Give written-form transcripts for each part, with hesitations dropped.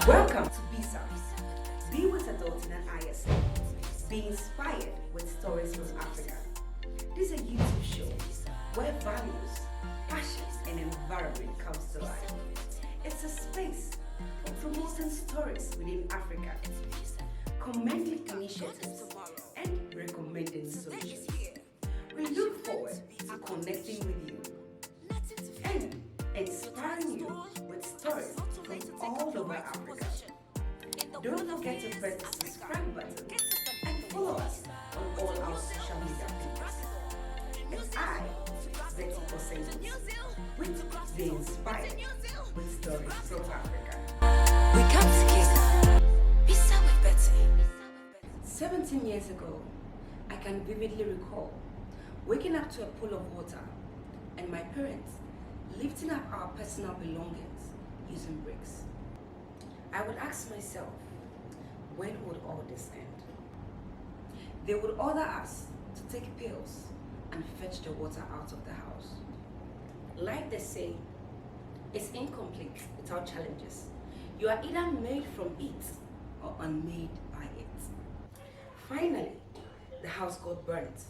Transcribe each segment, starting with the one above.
Welcome to B.ISA. Be with adults in an ISA. Be inspired with stories from Africa. This is a YouTube show where values, passion, and environment comes to life. It's a space for promoting stories within Africa, commending initiatives, and recommending solutions. We look forward to connecting with you and inspiring you with stories from all over Africa. Don't forget to press the subscribe button and follow us on all our social media pages. It's I, Augusta Solensi, with Be Inspired with Stories from Africa. We come together. B.ISA with Betty. 17 years ago, I can vividly recall waking up to a pool of water and my parents lifting up our personal belongings using bricks. I would ask myself, when would all this end? They would order us to take pills and fetch the water out of the house. Like they say, it's incomplete without challenges. You are either made from it or unmade by it. Finally, the house got burnt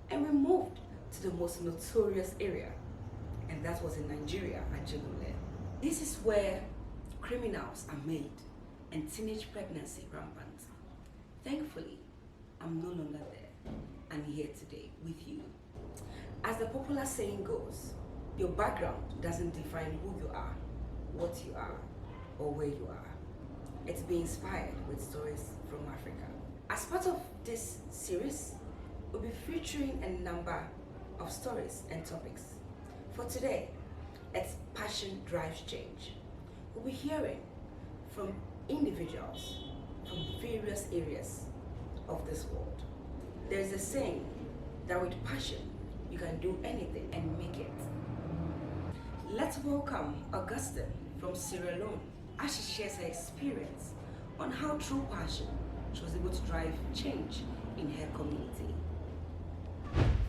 and we moved to the most notorious area, and that was in Nigeria, Ajulule. This is where criminals are made and teenage pregnancy rampant. Thankfully, I'm no longer there. I'm here today with you. As the popular saying goes, your background doesn't define who you are, what you are, or where you are. It's being inspired with stories from Africa. As part of this series, we'll be featuring a number of stories and topics. For today, it's Passion Drives Change. We'll be hearing from individuals from various areas of this world. There's a saying that with passion, you can do anything and make it. Let's welcome Augusta from Sierra Leone as she shares her experience on how through passion she was able to drive change in her community.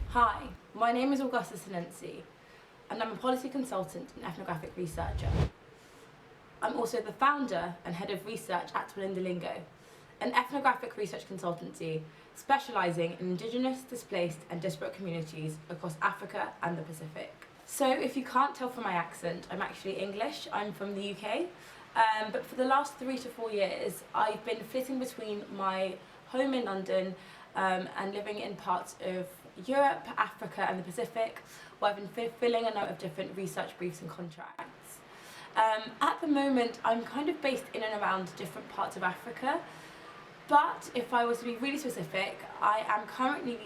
Hi, my name is Augusta Solensi and I'm a policy consultant and ethnographic researcher. I'm also the founder and head of research at Lingo, an ethnographic research consultancy specialising in Indigenous, displaced and disparate communities across Africa and the Pacific. So if you can't tell from my accent, I'm actually English. I'm from the UK, but for the last 3 to 4 years, I've been flitting between my home in London and living in parts of Europe, Africa and the Pacific, where I've been fulfilling a number of different research briefs and contracts. At the moment, I'm kind of based in and around different parts of Africa, but if I was to be really specific, I am currently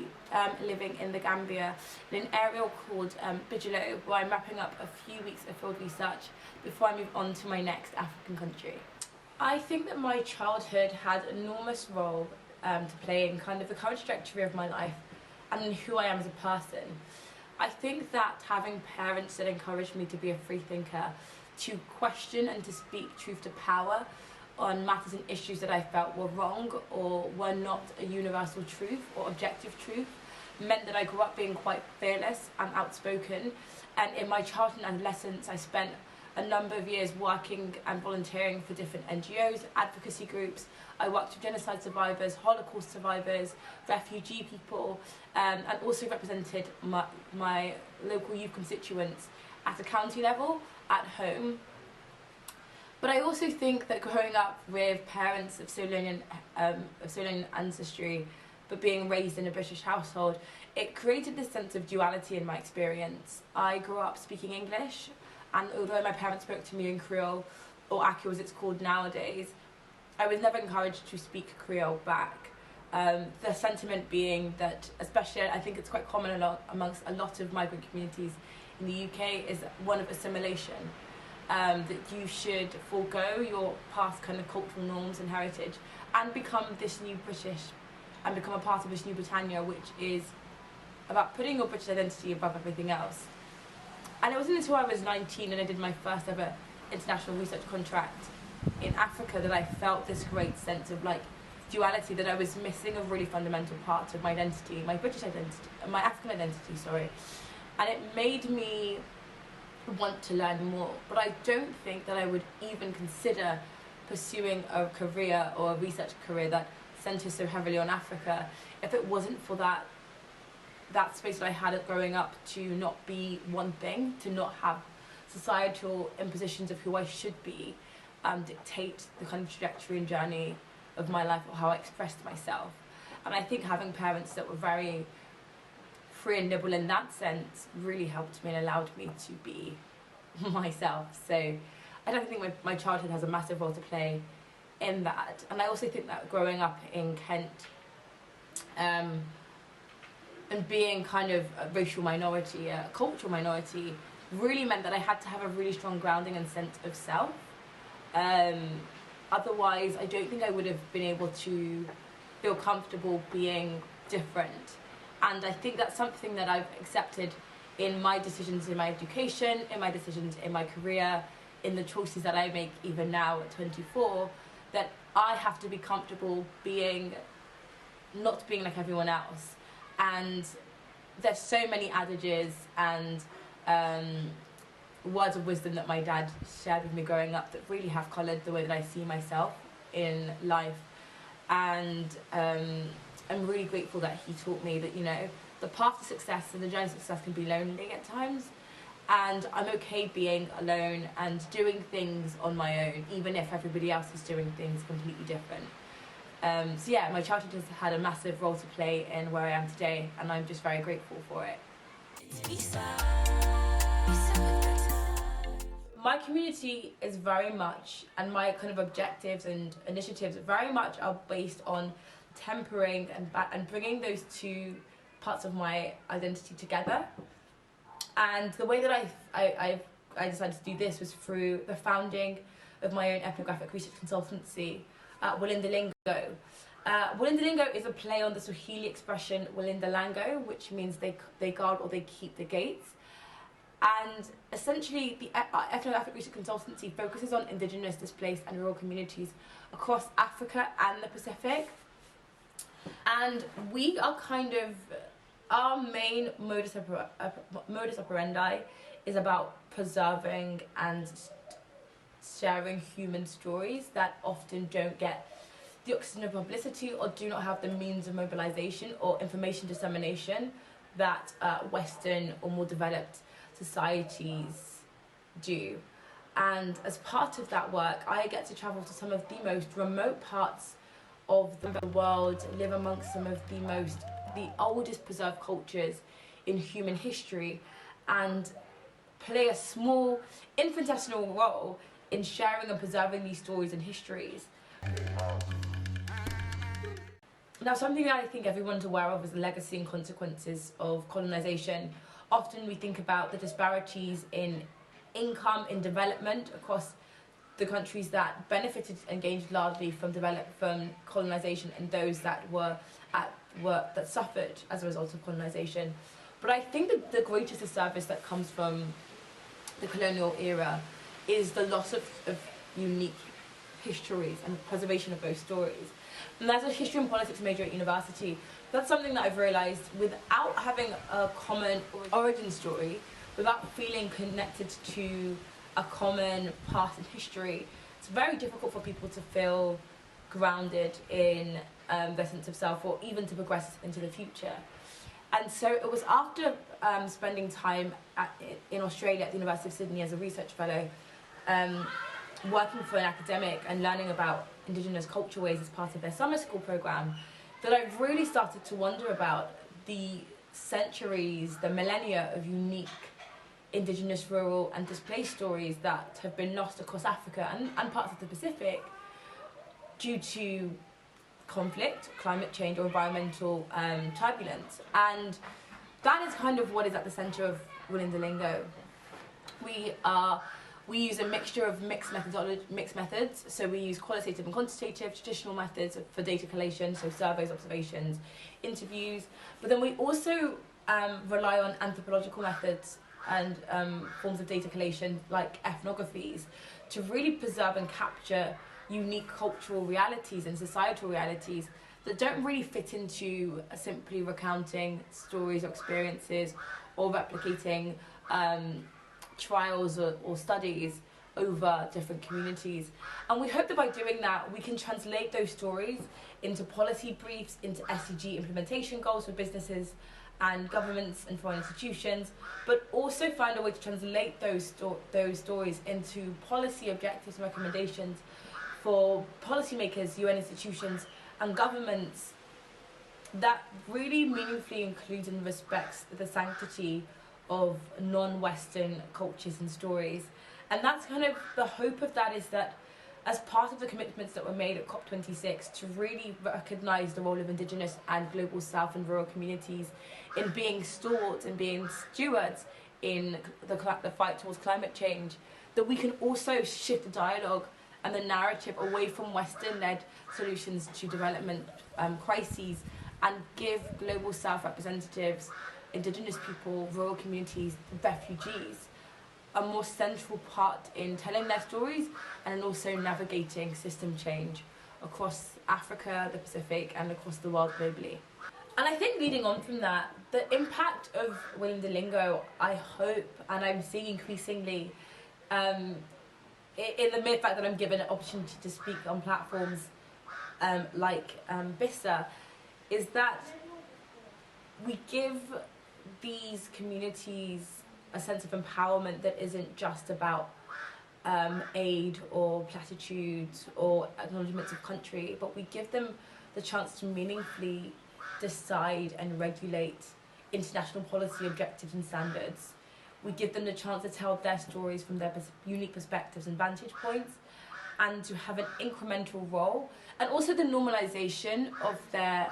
living in the Gambia in an area called Bijilo, where I'm wrapping up a few weeks of field research before I move on to my next African country. I think that my childhood had an enormous role to play in kind of the current trajectory of my life and in who I am as a person. I think that having parents that encouraged me to be a free thinker, to question and to speak truth to power on matters and issues that I felt were wrong or were not a universal truth or objective truth, meant that I grew up being quite fearless and outspoken. And in my childhood and adolescence, I spent a number of years working and volunteering for different NGOs, advocacy groups. I worked with genocide survivors, Holocaust survivors, refugee people, and also represented my local youth constituents at a county level, at home. But I also think that growing up with parents of Solonian ancestry, but being raised in a British household, it created this sense of duality in my experience. I grew up speaking English, and although my parents spoke to me in Creole, or Aki as it's called nowadays, I was never encouraged to speak Creole back. The sentiment being that, especially I think it's quite common amongst a lot of migrant communities in the UK, is one of assimilation. That you should forego your past kind of cultural norms and heritage and become this new British and become a part of this new Britannia, which is about putting your British identity above everything else. And it wasn't until I was 19 and I did my first ever international research contract in Africa that I felt this great sense of like duality, that I was missing a really fundamental part of my identity, my British identity, my African identity, sorry. And it made me want to learn more, but I don't think that I would even consider pursuing a career or a research career that centres so heavily on Africa if it wasn't for that space that I had growing up to not be one thing, to not have societal impositions of who I should be dictate the kind of trajectory and journey of my life or how I expressed myself. And I think having parents that were very free and liberal in that sense really helped me and allowed me to be myself. So I don't think my childhood has a massive role to play in that. And I also think that growing up in Kent and being kind of a racial minority, a cultural minority, really meant that I had to have a really strong grounding and sense of self. Otherwise, I don't think I would have been able to feel comfortable being different. And I think that's something that I've accepted in my decisions in my education, in my decisions in my career, in the choices that I make even now at 24, that I have to be comfortable not being like everyone else. And there's so many adages and words of wisdom that my dad shared with me growing up that really have coloured the way that I see myself in life. And I'm really grateful that he taught me that, you know, the path to success and the journey to success can be lonely at times, and I'm okay being alone and doing things on my own, even if everybody else is doing things completely different. So yeah, my childhood has had a massive role to play in where I am today, and I'm just very grateful for it. It's B.ISA. B.ISA with the time. My community is very much, and my kind of objectives and initiatives very much are based on tempering and bringing those two parts of my identity together. And the way that I decided to do this was through the founding of my own ethnographic research consultancy, Walinda Lingo. Walinda Lingo is a play on the Swahili expression Walinda Lango, which means they guard or they keep the gates. And essentially, the ethnographic research consultancy focuses on indigenous, displaced and rural communities across Africa and the Pacific. And we are kind of, our main modus operandi is about preserving and sharing human stories that often don't get the oxygen of publicity or do not have the means of mobilization or information dissemination that Western or more developed societies do. And as part of that work, I get to travel to some of the most remote parts of the world, live amongst some of the oldest preserved cultures in human history, and play a small infinitesimal role in sharing and preserving these stories and histories. Now, something that I think everyone's aware of is the legacy and consequences of colonization. Often we think about the disparities in income, in development across the countries that benefited and gained largely from colonization, and those that that suffered as a result of colonization. But I think that the greatest disservice that comes from the colonial era is the loss of unique histories and preservation of those stories. And as a history and politics major at university, that's something that I've realised, without having a common origin story, without feeling connected to a common past and history, it's very difficult for people to feel grounded in their sense of self, or even to progress into the future. And so it was after spending time in Australia at the University of Sydney as a research fellow, working for an academic and learning about Indigenous culture ways as part of their summer school program, that I really started to wonder about the centuries, the millennia of unique Indigenous, rural and displaced stories that have been lost across Africa and parts of the Pacific due to conflict, climate change or environmental turbulence. And that is kind of what is at the centre of Walinda Lingo. We use a mixture of mixed methods, so we use qualitative and quantitative, traditional methods for data collation, so surveys, observations, interviews, but then we also rely on anthropological methods and forms of data collation like ethnographies to really preserve and capture unique cultural realities and societal realities that don't really fit into simply recounting stories or experiences or replicating trials or studies over different communities. And we hope that by doing that, we can translate those stories into policy briefs, into SDG implementation goals for businesses and governments and foreign institutions, but also find a way to translate those stories into policy objectives and recommendations for policymakers, UN institutions, and governments that really meaningfully includes and respects the sanctity of non-Western cultures and stories. And that's kind of the hope of that, is that as part of the commitments that were made at COP26 to really recognise the role of Indigenous and Global South and rural communities in being stalwarts and being stewards in the fight towards climate change, that we can also shift the dialogue and the narrative away from Western-led solutions to development crises and give Global South representatives, Indigenous people, rural communities, refugees, a more central part in telling their stories and also navigating system change across Africa, the Pacific, and across the world globally. And I think leading on from that, the impact of William Delingo, I hope, and I'm seeing increasingly, in the mere fact that I'm given an opportunity to speak on platforms like B.ISA, is that we give these communities a sense of empowerment that isn't just about aid or platitudes or acknowledgements of country, but we give them the chance to meaningfully decide and regulate international policy objectives and standards. We give them the chance to tell their stories from their unique perspectives and vantage points, and to have an incremental role, and also the normalization of their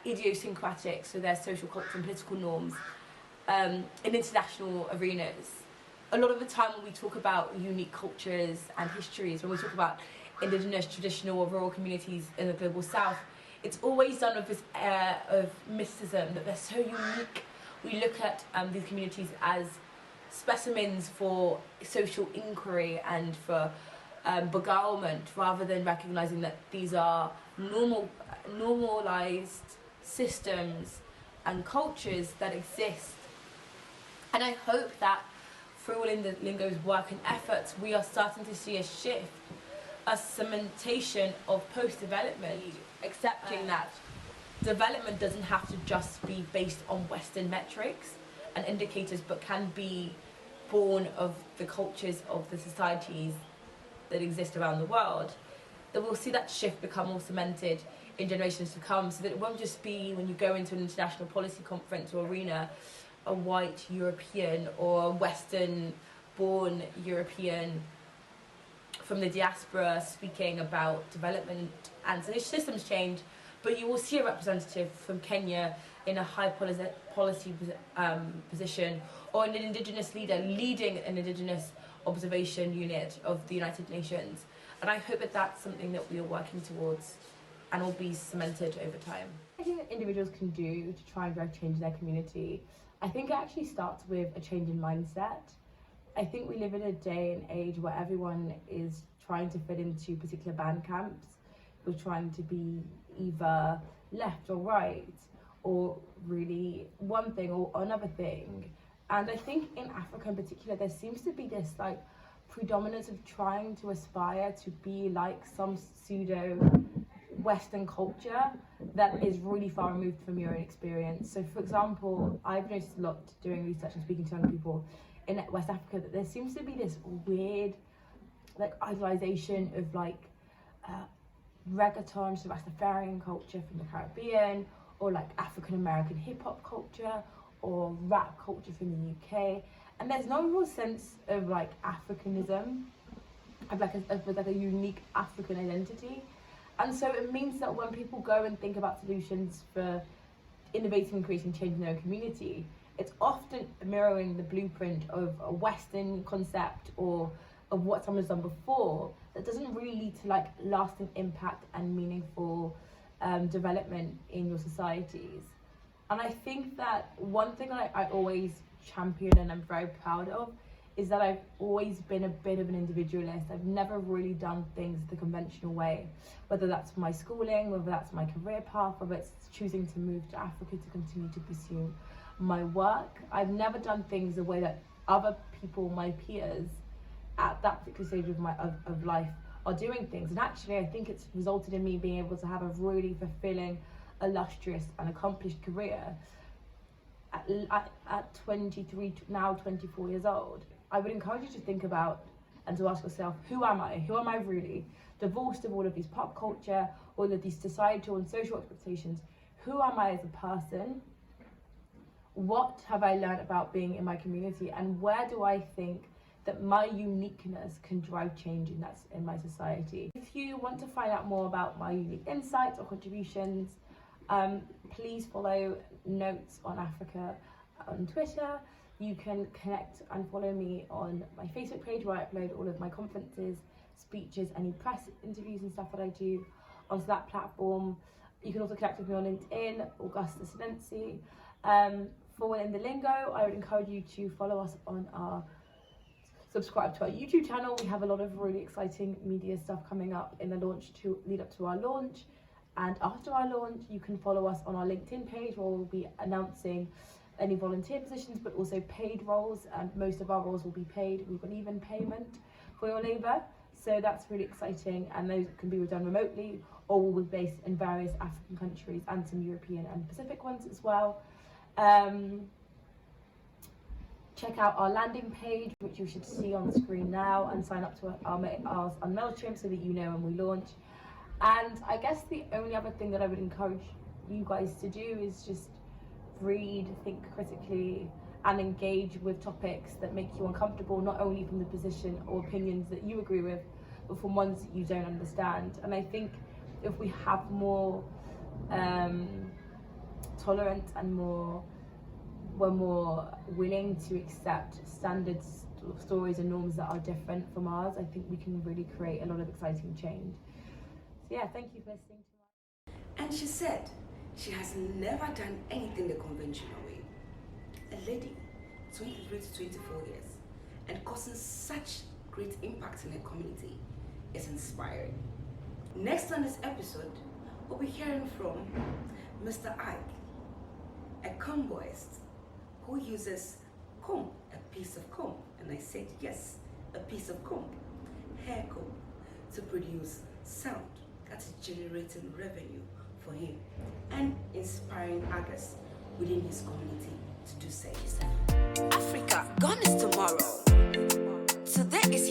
idiosyncratic, so their social, cultural and political norms in international arenas. A lot of the time when we talk about unique cultures and histories, when we talk about Indigenous, traditional or rural communities in the Global South, it's always done with this air of mysticism, that they're so unique. We look at these communities as specimens for social inquiry and for beguilement, rather than recognising that these are normalised systems and cultures that exist. And I hope that through Lingo's work and efforts, we are starting to see a shift, a cementation of post-development, accepting that development doesn't have to just be based on Western metrics and indicators, but can be born of the cultures of the societies that exist around the world. That we'll see that shift become more cemented in generations to come, so that it won't just be, when you go into an international policy conference or arena, a white European or a Western-born European from the diaspora speaking about development and systems change, but you will see a representative from Kenya in a high policy position, or an Indigenous leader leading an Indigenous observation unit of the United Nations. And I hope that that's something that we are working towards and will be cemented over time. I think that individuals can do to try and drive change in their community, I think it actually starts with a change in mindset. I think we live in a day and age where everyone is trying to fit into particular band camps. We're trying to be either left or right, or really one thing or another thing. And I think in Africa in particular, there seems to be this like predominance of trying to aspire to be like some pseudo Western culture that is really far removed from your own experience. So for example, I've noticed a lot doing research and speaking to young people in West Africa that there seems to be this weird like idolization of like reggaeton, so Rastafarian culture from the Caribbean, or like African American hip hop culture, or rap culture from the UK, and there's no real sense of like Africanism, of like a unique African identity. And so it means that when people go and think about solutions for innovating and creating change in their own community, it's often mirroring the blueprint of a Western concept or of what someone's done before, that doesn't really lead to like lasting impact and meaningful development in your societies. And I think that one thing I always champion and I'm very proud of is that I've always been a bit of an individualist. I've never really done things the conventional way, whether that's my schooling, whether that's my career path, whether it's choosing to move to Africa to continue to pursue my work. I've never done things the way that other people, my peers, at that particular stage of of life are doing things. And actually, I think it's resulted in me being able to have a really fulfilling, illustrious and accomplished career at 23, now 24 years old. I would encourage you to think about and to ask yourself, who am I? Who am I really? Divorced of all of these pop culture, all of these societal and social expectations, who am I as a person? What have I learned about being in my community, and where do I think that my uniqueness can drive change in my society? If you want to find out more about my unique insights or contributions, please follow Notes on Africa on Twitter. You can connect and follow me on my Facebook page, where I upload all of my conferences, speeches, any press interviews and stuff that I do onto that platform. You can also connect with me on LinkedIn, Augusta Solensi. For Within the Lingo, I would encourage you to follow us on subscribe to our YouTube channel. We have a lot of really exciting media stuff coming up in the lead up to our launch. And after our launch, you can follow us on our LinkedIn page, where we'll be announcing any volunteer positions, but also paid roles, and most of our roles will be paid. We've got even payment for your labour, so that's really exciting, and those can be done remotely or will be based in various African countries and some European and Pacific ones as well. Check out our landing page, which you should see on the screen now, and sign up to our on MailChimp so that you know when we launch. And I guess the only other thing that I would encourage you guys to do is just read, think critically, and engage with topics that make you uncomfortable, not only from the position or opinions that you agree with, but from ones that you don't understand. And I think if we have more tolerance and we're more willing to accept standards, stories and norms that are different from ours, I think we can really create a lot of exciting change. So yeah, thank you for listening to my... And she said she has never done anything the conventional way. A lady, 23 to 24 years, and causing such great impact in her community is inspiring. Next on this episode, we'll be hearing from Mr. Ike, a comboist who uses comb, a piece of comb, and I said yes, a piece of comb, hair comb, to produce sound that is generating revenue for him and inspiring others within his community to do same. Africa, gone is tomorrow. Today is